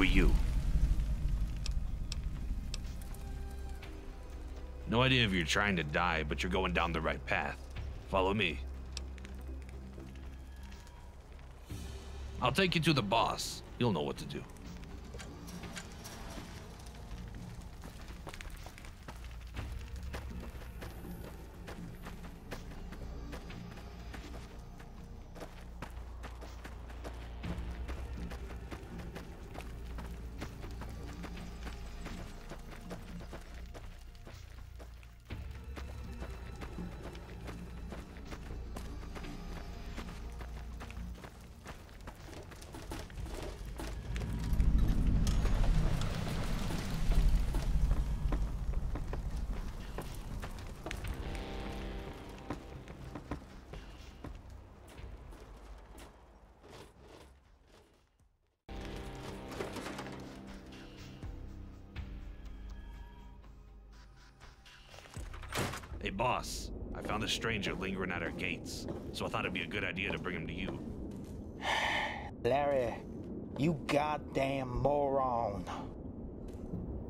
you? No idea if you're trying to die, but you're going down the right path. Follow me. I'll take you to the boss. You'll know what to do. Hey boss, I found a stranger lingering at our gates, so I thought it'd be a good idea to bring him to you. Larry, you goddamn moron.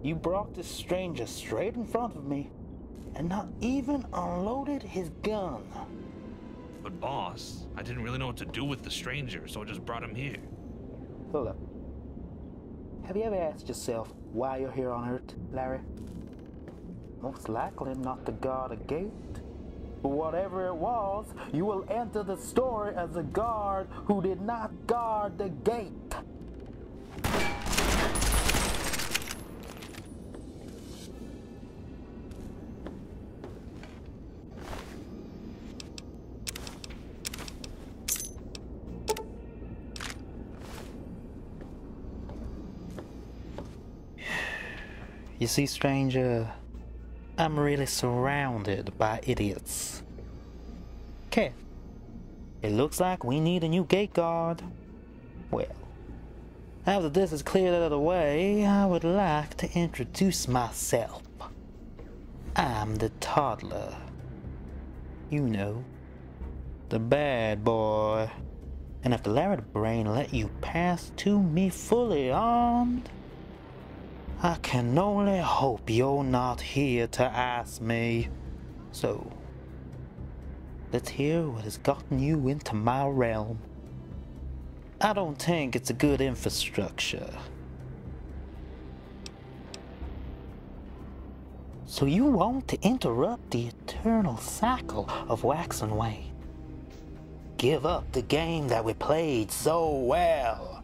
You brought this stranger straight in front of me and not even unloaded his gun. But boss, I didn't really know what to do with the stranger, so I just brought him here. Hold up. Have you ever asked yourself why you're here on Earth, Larry? Most likely not to guard a gate. But whatever it was, you will enter the story as a guard who did not guard the gate. You see, stranger, I'm really surrounded by idiots. Okay, it looks like we need a new gate guard. Well, after this is cleared out of the way, I would like to introduce myself. I'm the toddler. You know, the bad boy. And if the Lara brain let you pass to me fully armed, I can only hope you're not here to ask me. So, let's hear what has gotten you into my realm. I don't think it's a good infrastructure. So you want to interrupt the eternal cycle of wax and wane? Give up the game that we played so well?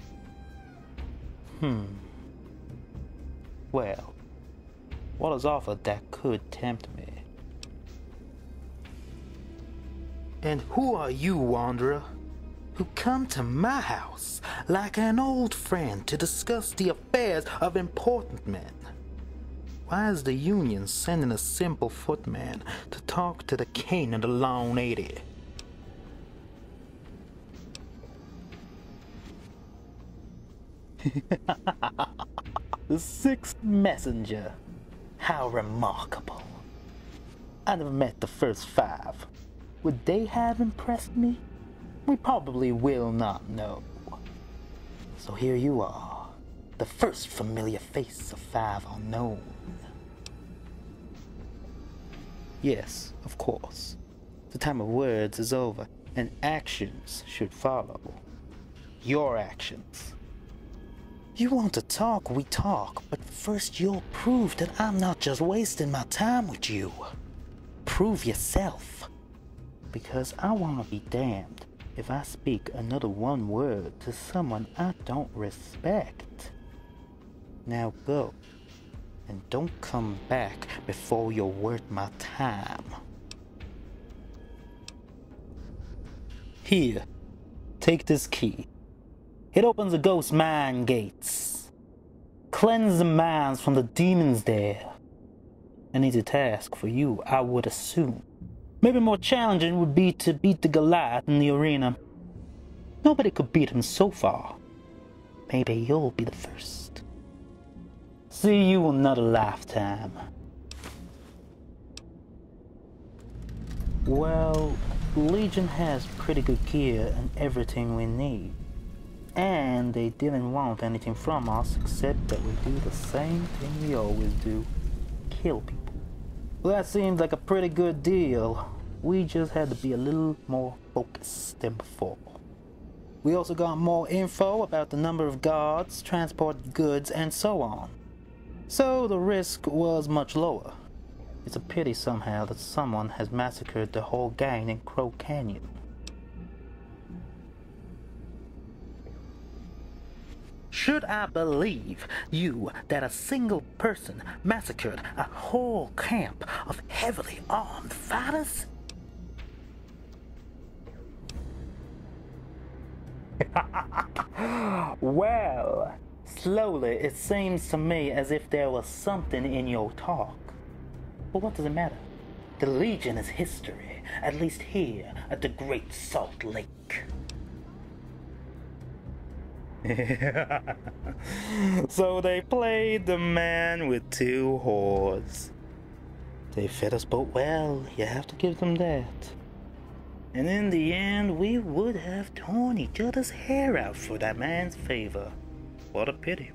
Well, what is offered that could tempt me? And who are you, wanderer, who come to my house like an old friend to discuss the affairs of important men? Why is the Union sending a simple footman to talk to the king of the Lone 80? The sixth messenger. How remarkable. I never met the first five. Would they have impressed me? We probably will not know. So here you are, the first familiar face of five unknown. Yes, of course. The time of words is over, and actions should follow. Your actions. You want to talk, we talk, but first you'll prove that I'm not just wasting my time with you. Prove yourself. Because I want to be damned if I speak another one word to someone I don't respect. Now go, and don't come back before you're worth my time. Here, take this key. It opens the ghost mind gates. Cleanse the minds from the demons there. An easy task for you, I would assume. Maybe more challenging would be to beat the Goliath in the arena. Nobody could beat him so far. Maybe you'll be the first. See you another lifetime. Well, Legion has pretty good gear and everything we need. And they didn't want anything from us except that we do the same thing we always do. Kill people. Well, that seemed like a pretty good deal. We just had to be a little more focused than before. We also got more info about the number of guards, transport goods, and so on. So the risk was much lower. It's a pity somehow that someone has massacred the whole gang in Crow Canyon. Should I believe you that a single person massacred a whole camp of heavily armed fighters? Well, slowly it seems to me as if there was something in your talk. But what does it matter? The Legion is history, at least here at the Great Salt Lake. So they played the man with two whores. They fed us both well, you have to give them that. And in the end, we would have torn each other's hair out for that man's favor. What a pity.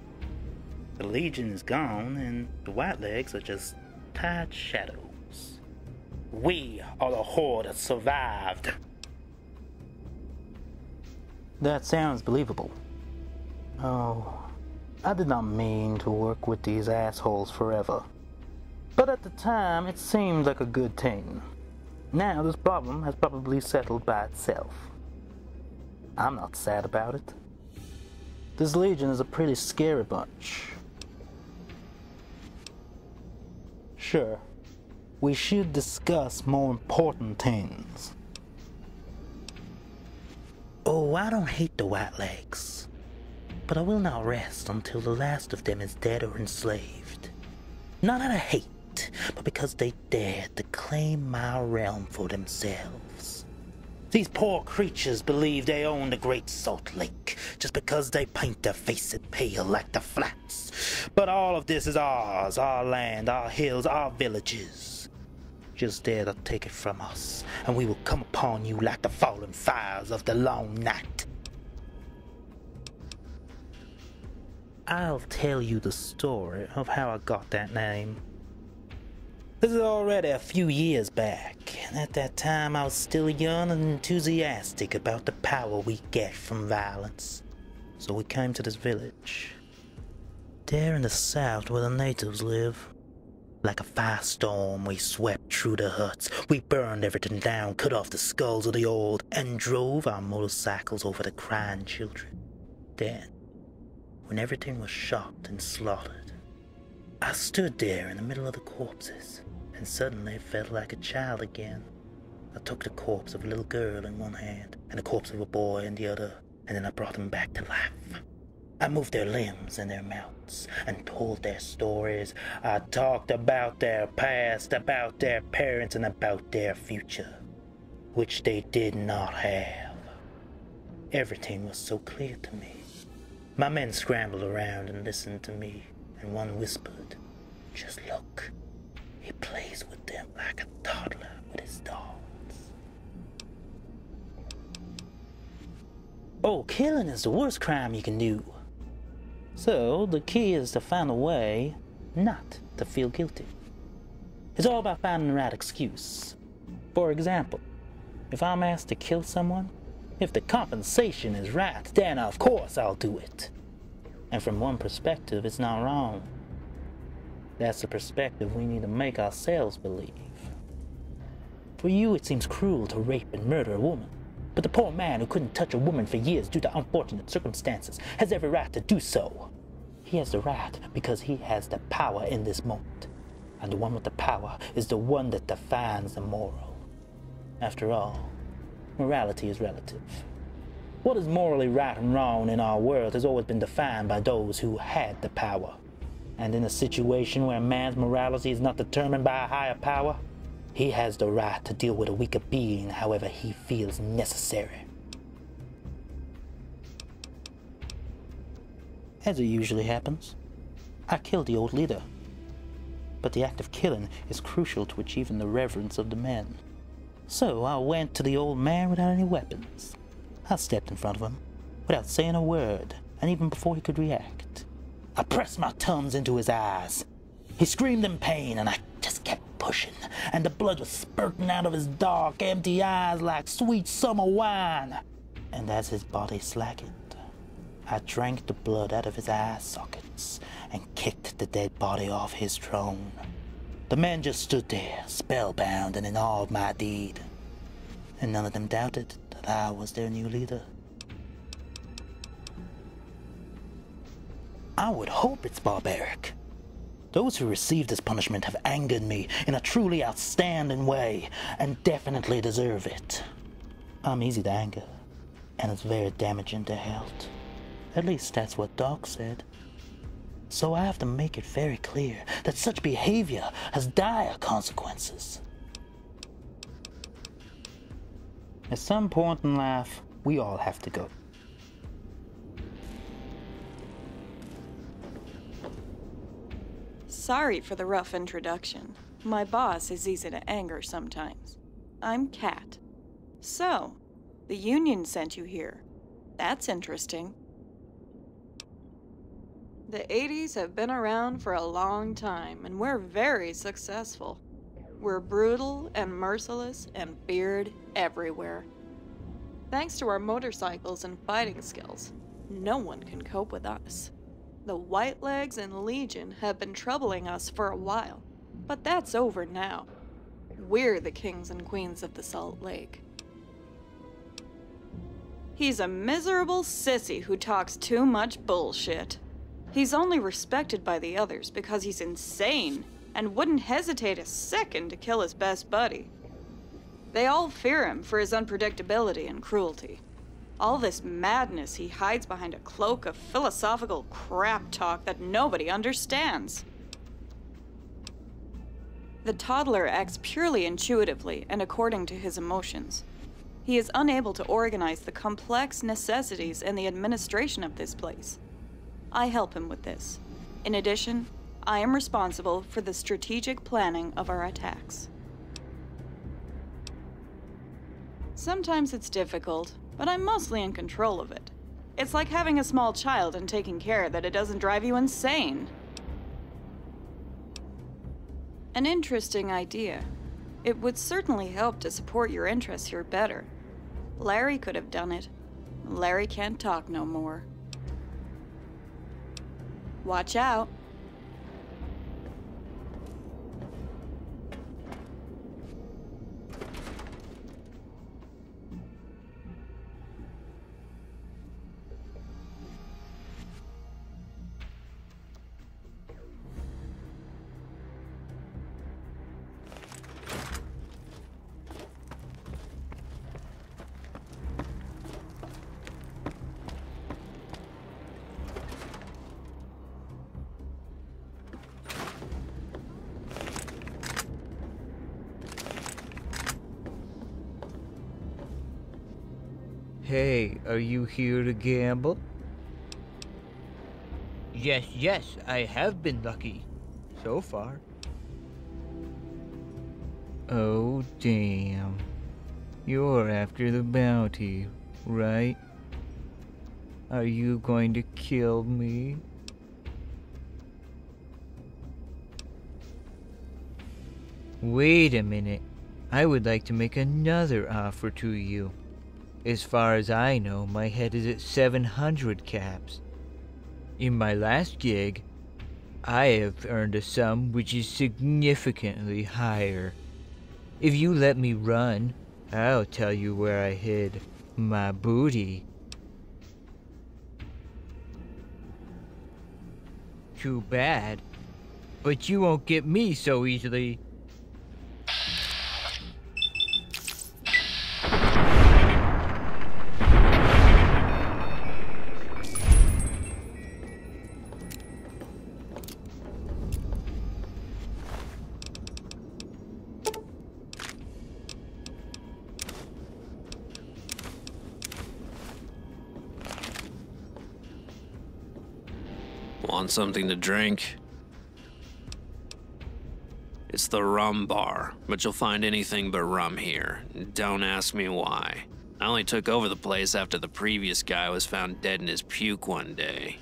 The Legion is gone, and the Whitelegs are just tired shadows. We are the horde that survived. That sounds believable. Oh, I did not mean to work with these assholes forever. But at the time, it seemed like a good thing. Now this problem has probably settled by itself. I'm not sad about it. This Legion is a pretty scary bunch. Sure, we should discuss more important things. Oh, I don't hate the Whitelegs. But I will not rest until the last of them is dead or enslaved. Not out of hate, but because they dared to claim my realm for themselves. These poor creatures believe they own the Great Salt Lake, just because they paint their faces pale like the Flats. But all of this is ours, our land, our hills, our villages. Just dare to take it from us, and we will come upon you like the fallen fires of the long night. I'll tell you the story of how I got that name. This is already a few years back, and at that time I was still young and enthusiastic about the power we get from violence. So we came to this village. There in the south where the natives live. Like a firestorm, we swept through the huts. We burned everything down, cut off the skulls of the old, and drove our motorcycles over the crying children. Then, when everything was shot and slaughtered, I stood there in the middle of the corpses, and suddenly felt like a child again. I took the corpse of a little girl in one hand, and the corpse of a boy in the other, and then I brought them back to life. I moved their limbs and their mouths, and told their stories. I talked about their past, about their parents, and about their future, which they did not have. Everything was so clear to me. My men scrambled around and listened to me, and one whispered, "Just look. He plays with them like a toddler with his dolls." Oh, killing is the worst crime you can do. So the key is to find a way not to feel guilty. It's all about finding the right excuse. For example, if I'm asked to kill someone, if the compensation is right, then of course I'll do it. And from one perspective, it's not wrong. That's the perspective we need to make ourselves believe. For you, it seems cruel to rape and murder a woman. But the poor man who couldn't touch a woman for years due to unfortunate circumstances has every right to do so. He has the right because he has the power in this moment. And the one with the power is the one that defines the moral. After all, morality is relative. What is morally right and wrong in our world has always been defined by those who had the power. And in a situation where a man's morality is not determined by a higher power, he has the right to deal with a weaker being however he feels necessary. As it usually happens, I killed the old leader. But the act of killing is crucial to achieving the reverence of the men. So I went to the old man without any weapons. I stepped in front of him, without saying a word, and even before he could react. I pressed my tongues into his eyes. He screamed in pain, and I just kept pushing, and the blood was spurting out of his dark, empty eyes like sweet summer wine. And as his body slackened, I drank the blood out of his eye sockets and kicked the dead body off his throne. The men just stood there, spellbound and in awe of my deed. And none of them doubted that I was their new leader. I would hope it's barbaric. Those who received this punishment have angered me in a truly outstanding way, and definitely deserve it. I'm easy to anger, and it's very damaging to health. At least that's what Doc said. So I have to make it very clear that such behavior has dire consequences. At some point in life, we all have to go. Sorry for the rough introduction. My boss is easy to anger sometimes. I'm Kat. So, the Union sent you here. That's interesting. The 80s have been around for a long time, and we're very successful. We're brutal and merciless and feared everywhere. Thanks to our motorcycles and fighting skills, no one can cope with us. The Whitelegs and Legion have been troubling us for a while, but that's over now. We're the kings and queens of the Salt Lake. He's a miserable sissy who talks too much bullshit. He's only respected by the others because he's insane and wouldn't hesitate a second to kill his best buddy. They all fear him for his unpredictability and cruelty. All this madness he hides behind a cloak of philosophical crap talk that nobody understands. The toddler acts purely intuitively and according to his emotions. He is unable to organize the complex necessities in the administration of this place. I help him with this. In addition, I am responsible for the strategic planning of our attacks. Sometimes it's difficult, but I'm mostly in control of it. It's like having a small child and taking care that it doesn't drive you insane. An interesting idea. It would certainly help to support your interests here better. Larry could have done it. Larry can't talk no more. Watch out. Hey, are you here to gamble? Yes, I have been lucky. So far. Oh, damn. You're after the bounty, right? Are you going to kill me? Wait a minute. I would like to make another offer to you. As far as I know, my head is at 700 caps. In my last gig, I have earned a sum which is significantly higher. If you let me run, I'll tell you where I hid my booty. Too bad, but you won't get me so easily. Want something to drink? It's the Rum Bar, but you'll find anything but rum here. Don't ask me why. I only took over the place after the previous guy was found dead in his puke one day.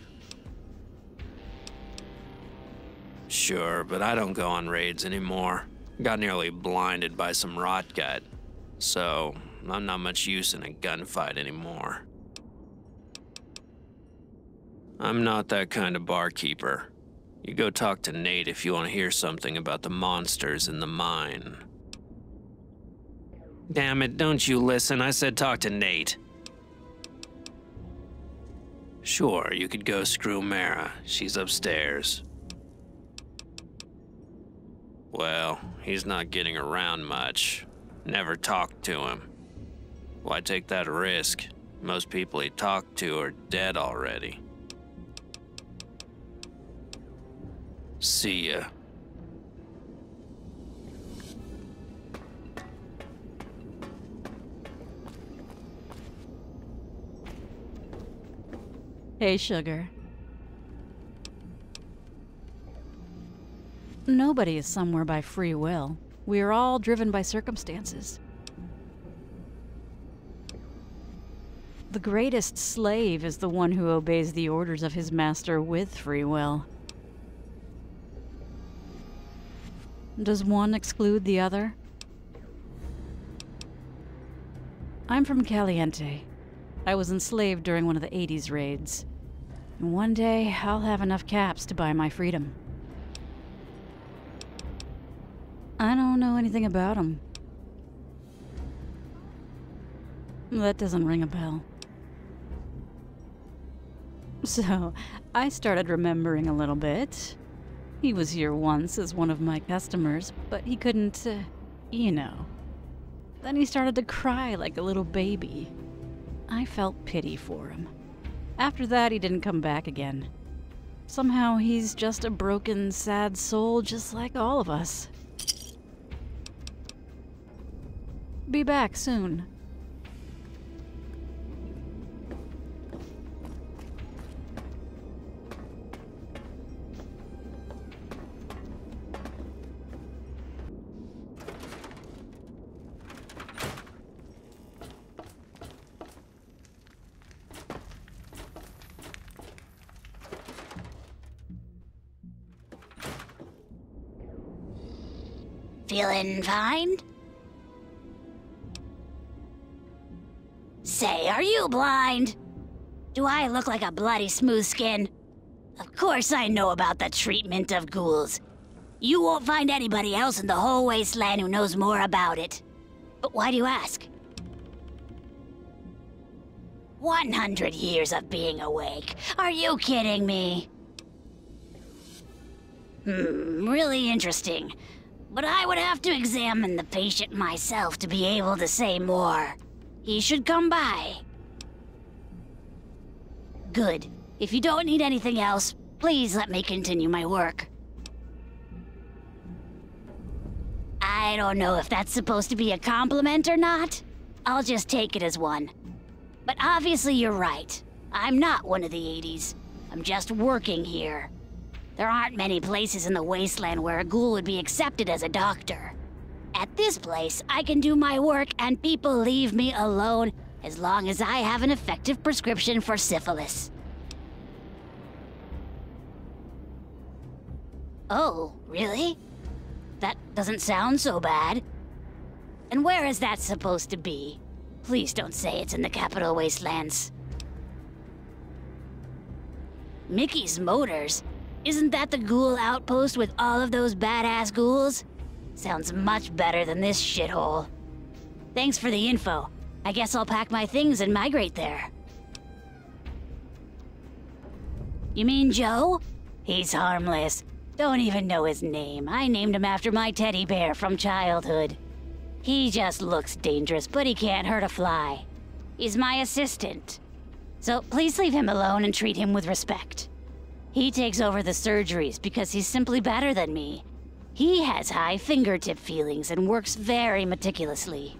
Sure, but I don't go on raids anymore. Got nearly blinded by some rot gut, so I'm not much use in a gunfight anymore. I'm not that kind of barkeeper. You go talk to Nate if you want to hear something about the monsters in the mine. Damn it, don't you listen. I said talk to Nate. Sure, you could go screw Mara. She's upstairs. Well, he's not getting around much. Never talked to him. Why take that risk? Most people he talked to are dead already. See ya. Hey, sugar. Nobody is somewhere by free will. We are all driven by circumstances. The greatest slave is the one who obeys the orders of his master with free will. Does one exclude the other? I'm from Caliente. I was enslaved during one of the 80s raids. And one day, I'll have enough caps to buy my freedom. I don't know anything about him. That doesn't ring a bell. So, I started remembering a little bit. He was here once as one of my customers, but he couldn't, you know. Then he started to cry like a little baby. I felt pity for him. After that, he didn't come back again. Somehow, he's just a broken, sad soul just like all of us. Be back soon. Feeling fine? Say, are you blind? Do I look like a bloody smooth skin? Of course I know about the treatment of ghouls. You won't find anybody else in the whole wasteland who knows more about it. But why do you ask? 100 years of being awake. Are you kidding me? Really interesting. But I would have to examine the patient myself to be able to say more. He should come by. Good. If you don't need anything else, please let me continue my work. I don't know if that's supposed to be a compliment or not. I'll just take it as one. But obviously you're right. I'm not one of the 80s. I'm just working here. There aren't many places in the wasteland where a ghoul would be accepted as a doctor. At this place, I can do my work and people leave me alone as long as I have an effective prescription for syphilis. Oh, really? That doesn't sound so bad. And where is that supposed to be? Please don't say it's in the capital wastelands. Mickey's Motors? Isn't that the ghoul outpost with all of those badass ghouls? Sounds much better than this shithole. Thanks for the info. I guess I'll pack my things and migrate there. You mean Joe? He's harmless. Don't even know his name. I named him after my teddy bear from childhood. He just looks dangerous, but he can't hurt a fly. He's my assistant. So please leave him alone and treat him with respect. He takes over the surgeries because he's simply better than me. He has high fingertip feelings and works very meticulously.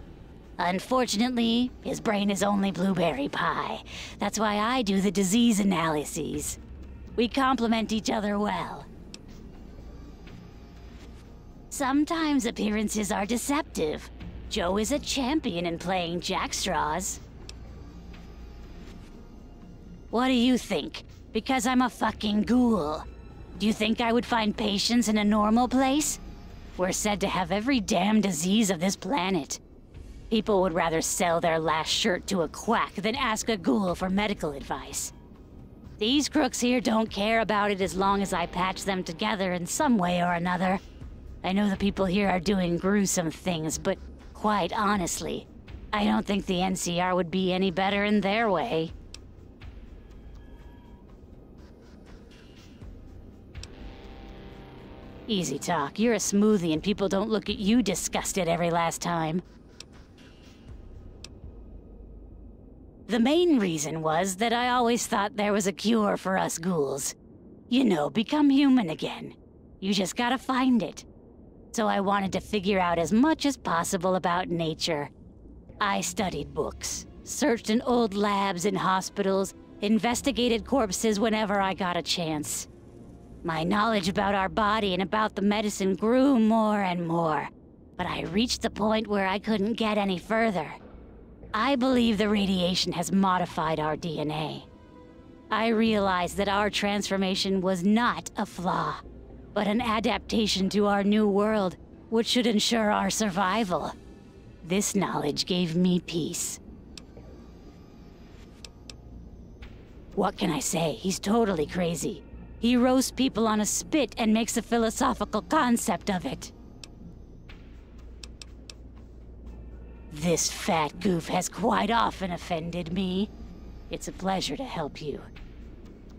Unfortunately, his brain is only blueberry pie. That's why I do the disease analyses. We complement each other well. Sometimes appearances are deceptive. Joe is a champion in playing jackstraws. What do you think? Because I'm a fucking ghoul. Do you think I would find patience in a normal place? We're said to have every damn disease of this planet. People would rather sell their last shirt to a quack than ask a ghoul for medical advice. These crooks here don't care about it as long as I patch them together in some way or another. I know the people here are doing gruesome things, but quite honestly, I don't think the NCR would be any better in their way. Easy talk. You're a smoothie and people don't look at you disgusted every last time. The main reason was that I always thought there was a cure for us ghouls. You know, become human again. You just gotta find it. So I wanted to figure out as much as possible about nature. I studied books, searched in old labs and hospitals, investigated corpses whenever I got a chance. My knowledge about our body and about the medicine grew more and more, but I reached the point where I couldn't get any further. I believe the radiation has modified our DNA. I realized that our transformation was not a flaw, but an adaptation to our new world, which should ensure our survival. This knowledge gave me peace. What can I say? He's totally crazy. He roasts people on a spit and makes a philosophical concept of it. This fat goof has quite often offended me. It's a pleasure to help you.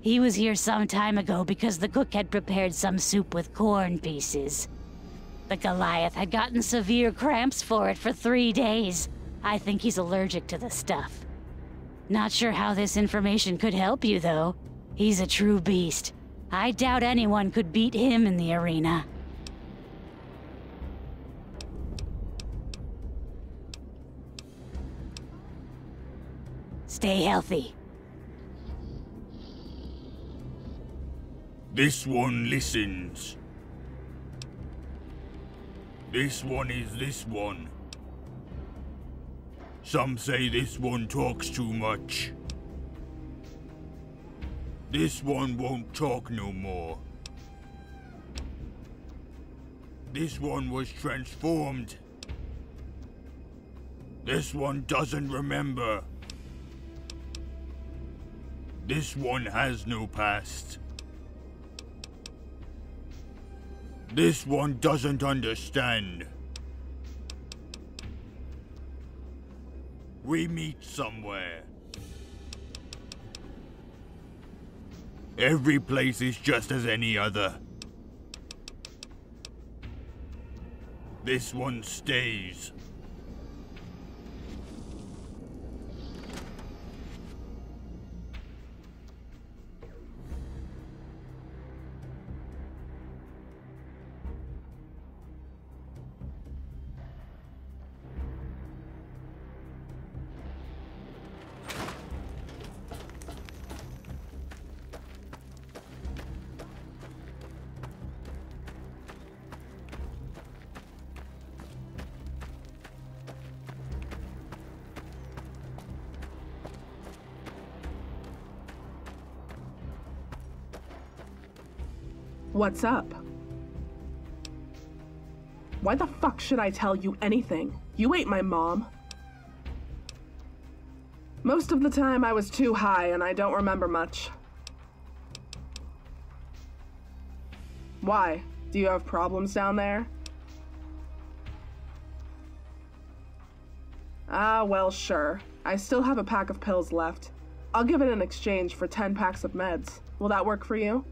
He was here some time ago because the cook had prepared some soup with corn pieces. The Goliath had gotten severe cramps for it for 3 days. I think he's allergic to the stuff. Not sure how this information could help you, though. He's a true beast. I doubt anyone could beat him in the arena. Stay healthy. This one listens. This one is this one. Some say this one talks too much. This one won't talk no more. This one was transformed. This one doesn't remember. This one has no past. This one doesn't understand. We meet somewhere. Every place is just as any other. This one stays. What's up? Why the fuck should I tell you anything? You ain't my mom. Most of the time I was too high and I don't remember much. Why? Do you have problems down there? Ah, well, sure. I still have a pack of pills left. I'll give it in exchange for 10 packs of meds. Will that work for you?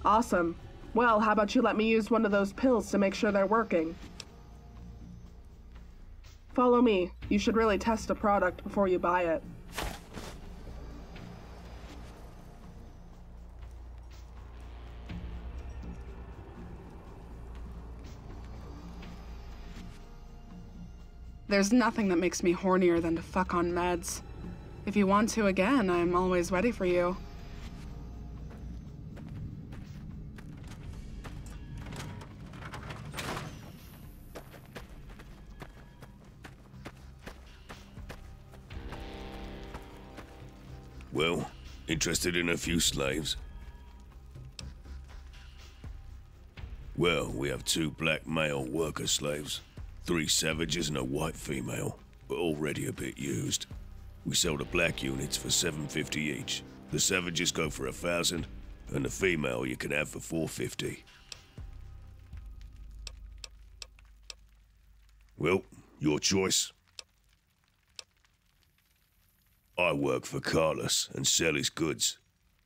Awesome. Well, how about you let me use one of those pills to make sure they're working? Follow me. You should really test a product before you buy it. There's nothing that makes me hornier than to fuck on meds. If you want to again, I'm always ready for you. Well, interested in a few slaves? Well, we have 2 black male worker slaves, 3 savages and a white female, but already a bit used. We sell the black units for $750 each. The savages go for $1,000, and the female you can have for $450. Well, your choice. I work for Carlos and sell his goods.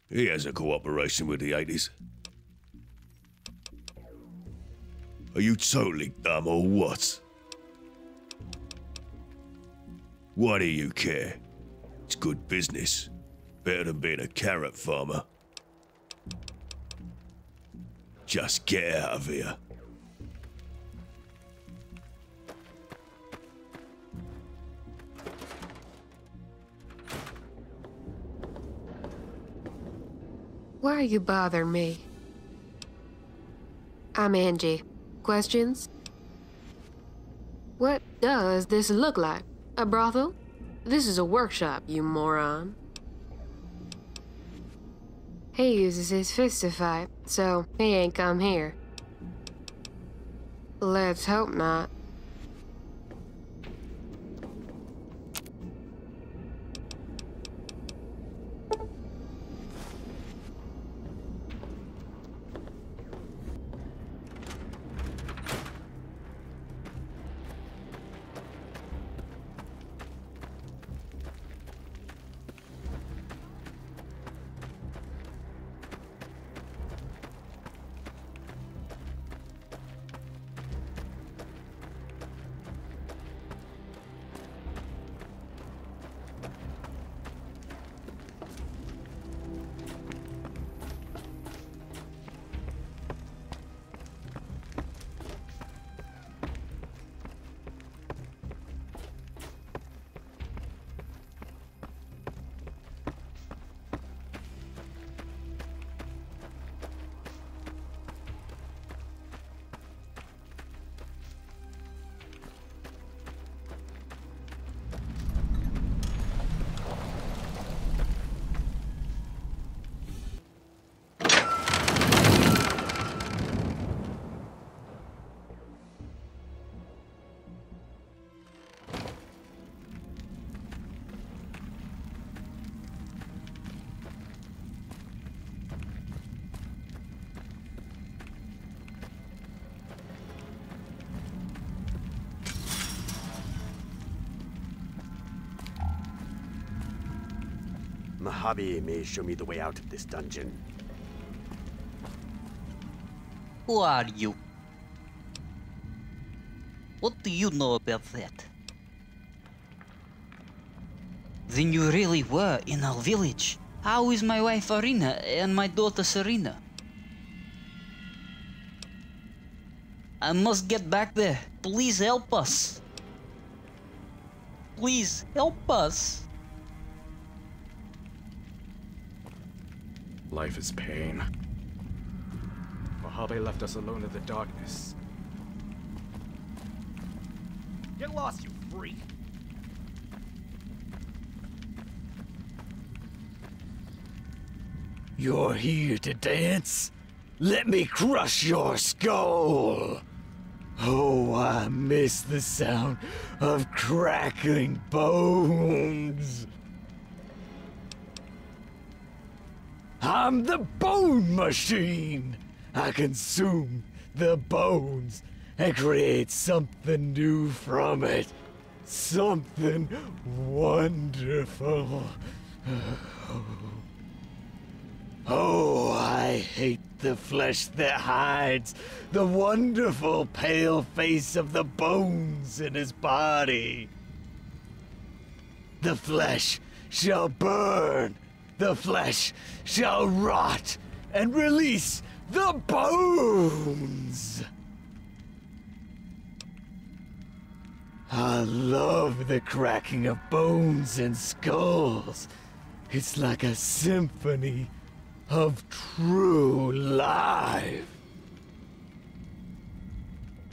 He has a cooperation with the 80s. Are you totally dumb or what? Why do you care? It's good business. Better than being a carrot farmer. Just get out of here. Why are you bothering me? I'm Angie. Questions? What does this look like? A brothel? This is a workshop, you moron. He uses his fist to fight, so he ain't come here. Let's hope not. Mojave may show me the way out of this dungeon. Who are you? What do you know about that? Then you really were in our village. How is my wife Arina and my daughter Serena? I must get back there. Please help us. Please help us. Life is pain. Mojave left us alone in the darkness. Get lost, you freak! You're here to dance? Let me crush your skull! Oh, I miss the sound of cracking bones! I'm the bone machine! I consume the bones and create something new from it. Something wonderful. Oh, I hate the flesh that hides the wonderful pale face of the bones in his body. The flesh shall burn, the flesh shall rot, and release the bones. I love the cracking of bones and skulls. It's like a symphony of true life.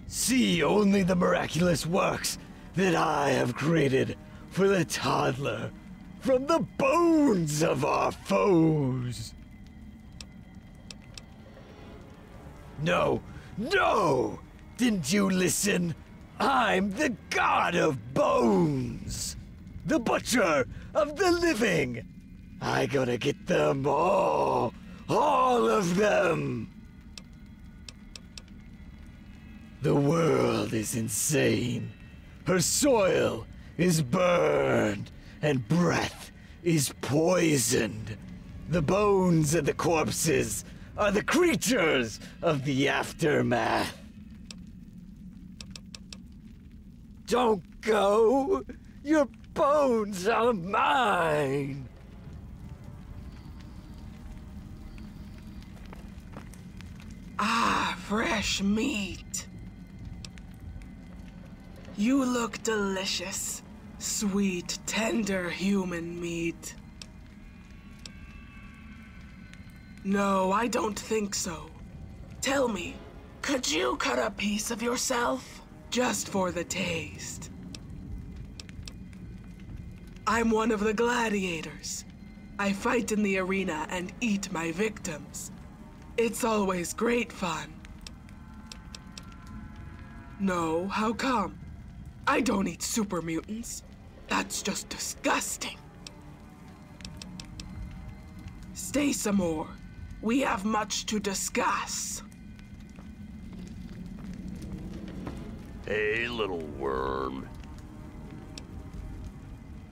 See only the miraculous works that I have created for the toddler from the bones of our foes. No, no! Didn't you listen? I'm the god of bones! The butcher of the living! I gotta get them all of them! The world is insane. Her soil is burned, and breath is poisoned. The bones of the corpses are the creatures of the aftermath. Don't go! Your bones are mine! Ah, fresh meat. You look delicious. Sweet, tender human meat. No, I don't think so. Tell me, could you cut a piece of yourself? Just for the taste. I'm one of the gladiators. I fight in the arena and eat my victims. It's always great fun. No, how come? I don't eat super mutants. That's just disgusting. Stay some more. We have much to discuss. Hey, little worm.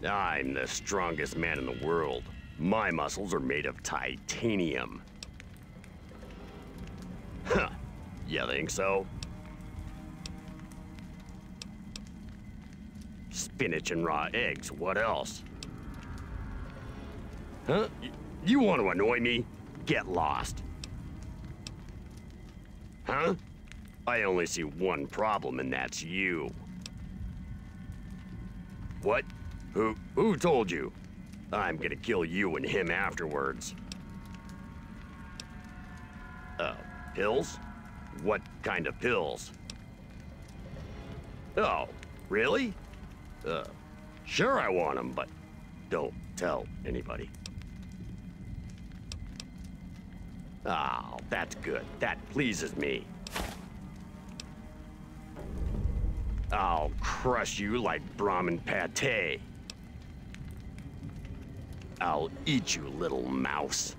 I'm the strongest man in the world. My muscles are made of titanium. Huh, you think so? Spinach and raw eggs, what else? Huh? You want to annoy me? Get lost. Huh? I only see one problem, and that's you. What? Who told you? I'm gonna kill you and him afterwards. Pills? What kind of pills? Oh, really? Sure I want them, but don't tell anybody. Oh, that's good. That pleases me. I'll crush you like Brahmin pate. I'll eat you, little mouse.